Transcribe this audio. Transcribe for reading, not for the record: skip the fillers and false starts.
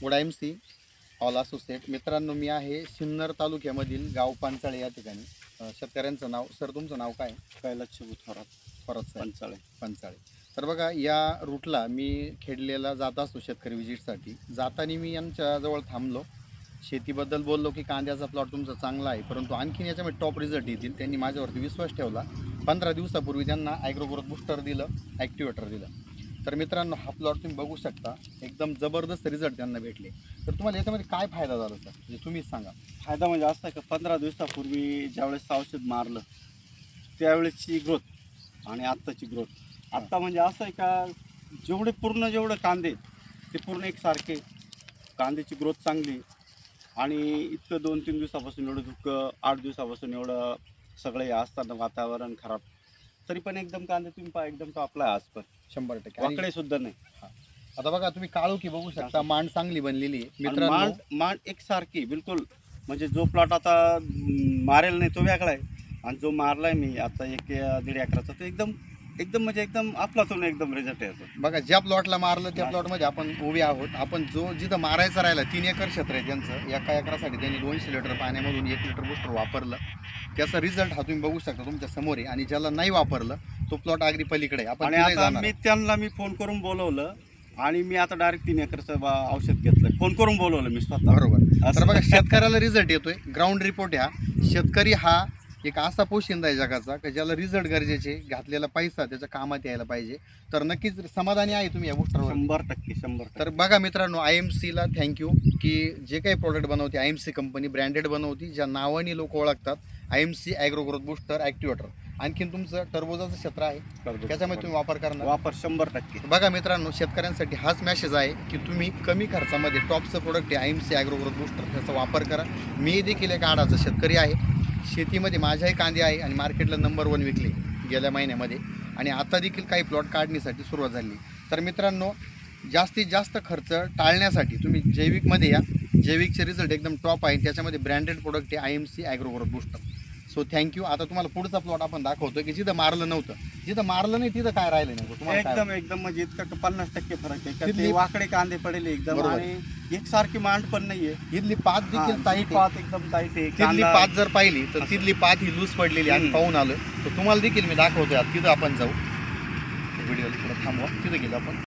Good IMC all associate. मित्रांनो, मी आहे सिन्नर तालुक्यामधील गाव पांचाळे या ठिकाणी. शेतकऱ्यांचं नाव, सर तुमचं नाव काय? कैलास थोरात, पंचाळे. तर बघा, या रूटला मी खेडलेला जात असतो शेतकरी विजिटसाठी. जाताना मी यांच्याजवळ थांबलो, शेतीबद्दल बोललो की कांद्याचा प्लॉट तुमचा चांगला आहे, परंतु आणखीन याच्यामध्ये टॉप रिझल्ट येतील. त्यांनी माझ्यावरती विश्वास ठेवला. 15 दिवसापूर्वी त्यांना ॲग्रो ग्रोथ बूस्टर दिलं, ॲक्टिवेटर दिलं. तर मित्रांनो, हा प्लॉट तुम्ही बघू शकता, एकदम जबरदस्त रिझल्ट त्यांना भेटले. तर तुम्हाला याच्यामध्ये काय फायदा झाला सर, म्हणजे तुम्हीच सांगा. फायदा म्हणजे असा का 15 दिवसापूर्वी ज्यावेळेस औषध मारलं त्यावेळेसची ग्रोथ आणि आत्ताची ग्रोथ, आत्ता म्हणजे असं आहे का जेवढे कांदे ते पूर्ण एकसारखे, कांद्याची ग्रोथ चांगली. आणि इतकं 2-3 दिवसापासून एवढं दुःख, 8 दिवसापासून एवढं सगळं हे असताना वातावरण खराब, तरी पण एकदम कांदे तुम्ही पहा एकदम टॉपला आहे आज पण 100%. वाकडे सुद्धा नाही. आता बघा, तुम्ही काळोखी बघू शकता, मांड चांगली बनलेली आहे मित्रांनो. मांड एकसारखी बिलकुल, म्हणजे जो प्लॉट आता मारेल नाही तो वेगळा आहे, आणि जो मारलाय मी आता 1-1.5 एकराचा तो एकदम अफलातून एकदम रिझल्ट आहे. बघा, ज्या प्लॉटला मारलं त्या प्लॉटमध्ये आपण उभे आहोत. आपण जो जिथं मारायचं राहिला, 3 एकर क्षेत्र आहे त्यांचं. एका एकरासाठी त्यांनी 200 लिटर पाण्यामधून 1 लिटर बूस्टर वापरलं. त्याचा रिझल्ट हा तुम्ही बघू शकता तुमच्या समोर आहे. आणि ज्याला नाही वापरलं तो प्लॉट अगदी पलीकडे आहे. आणि आता मी त्यांना फोन करून बोलवलं, आणि मी आता डायरेक्ट 3 एकरचं औषध घेतलं, फोन करून बोलवलं मी स्वतः. बरोबर. तर बघा, शेतकऱ्याला रिझल्ट येतोय. ग्राउंड रिपोर्ट ह्या शेतकरी हा एक असा पोशिंदा आहे जगाचा की ज्याला रिझल्ट गरजेचे, घातलेला पैसा त्याच्या कामात यायला पाहिजे. तर नक्कीच समाधानी आहे तुम्ही या बूस्टरवर. 100%. तर बघा मित्रांनो, IMCला थँक्यू की जे काही प्रोडक्ट बनवते IMC कंपनी ब्रँडेड बनवती, ज्या नावाने लोक ओळखतात. IMC agro growth booster activator. आणखीन तुमचं टरबुजाचं क्षेत्र आहे, त्याच्यामध्ये तुम्ही वापर करणार. 100%. बघा मित्रांनो, शेतकऱ्यांसाठी हाच मॅसेज आहे की तुम्ही कमी खर्चामध्ये टॉपचं प्रोडक्ट आहे IMC ॲग्रो ग्रोथ बूस्टर, त्याचा वापर करा. मी देखील एक आडाचा शेतकरी आहे. शेतीमध्ये माझ्याही कांदे आहे आणि मार्केटला नंबर 1 विकले गेल्या महिन्यामध्ये, आणि आता देखील काही प्लॉट काढणीसाठी सुरुवात झाली. तर मित्रांनो, जास्तीत जास्त खर्च टाळण्यासाठी तुम्ही जैविकमध्ये या. जैविकचे रिझल्ट एकदम टॉप आहे, त्याच्यामध्ये ब्रँडेड प्रोडक्ट आहे IMC agro growth booster. So thank you. आता तुम्हाला पुढचा प्लॉट आपण दाखवतो की जिथं मारलं नव्हतं, जिथं मारलं नाही तिथं काय राहिलं नाही तुम्हाला. एकदम म्हणजे इतकं 50% फरक आहे. ते वाकडे कांदे पडले एकदम, आणि एकसारखी मांड पण नाहीये. इथली पात देखील टाईट, एकदम टाईट आहे. तिथली पात जर पाहिली तर तिथली पात ही लूज पडलेली आणि पाहून आलं. तर तुम्हाला देखील मी दाखवतोय. तिथं आपण जाऊ, व्हिडिओ थांबवा, तिथं गेलो आपण.